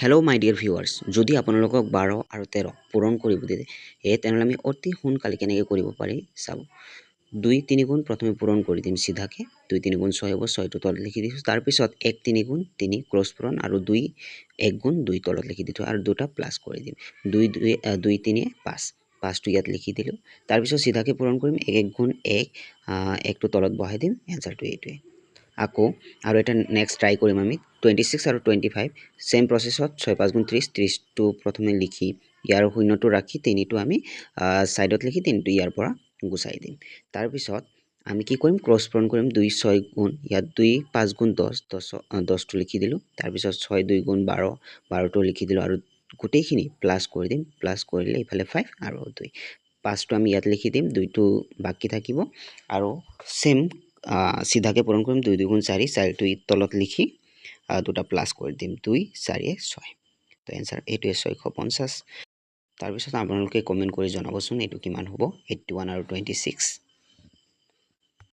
Hello' মাই dear viewers, যদি আপোনালোকক 12 আৰু 13 পূৰণ কৰিব দিয়ে তেনেহ'লে আমি অতি সোনকালে কেনেকৈ কৰিব পাৰি চাব। 2 3 গুণ প্ৰথমে পূৰণ কৰি দিম চিধাকৈ। 2 3 গুণ 6 হ'ব, 6টো তলত লিখি দিছোঁ। তাৰপিছত 1 3 গুণ 3 ক্ৰছ পূৰণ আৰু 2 1 গুণ 2 তলত লিখি দিছোঁ আৰু দুটা প্লাছ কৰি দিম। 2 3 5, 5টো ইয়াত লিখি দিলোঁ। তাৰপিছত চিধাকৈ পূৰণ কৰিম। 1 গুণ 1, 1টো তলত বহাই দিম। এনচাৰটো এইটোৱে। আকৌ আৰু এটা নেক্সট ট্ৰাই কৰিম আমি 26 আৰু 25 সেম প্ৰসেছত 6 5 গুণ 30, 30টো প্ৰথমে লিখি ইয়াৰ শূন্যটো ৰাখি 3টো আমি সাইডত লিখি 3টো ইয়াৰ পৰা গুচাই দিম। তাৰপিছত আমি কি কৰিম, ক্ৰছ পূৰণ কৰিম। 2 6 গুণ ইয়াত 2 5 গুণ 10, 10টো লিখি দিলোঁ। তাৰপিছত 6 2 গুণ 12, 12টো লিখি দিলোঁ আৰু গোটেইখিনি প্লাছ কৰি দিম। প্লাছ কৰিলে ইফালে 5 আৰু 2, 5টো আমি ইয়াত লিখি দিম। 2টো বাকী থাকিব আৰু সেম চিধাকে পূৰণ কৰিম। 2 2 গুণ 4, 4টো তলত লিখি দুটা প্লাছ কৰি দিম। 2 4 6, তো এনচাৰ এইটোৱে 650। তাৰপিছত আপোনালোকে কমেণ্ট কৰি জনাবচোন এইটো কিমান হ'ব, 81 আৰু 26।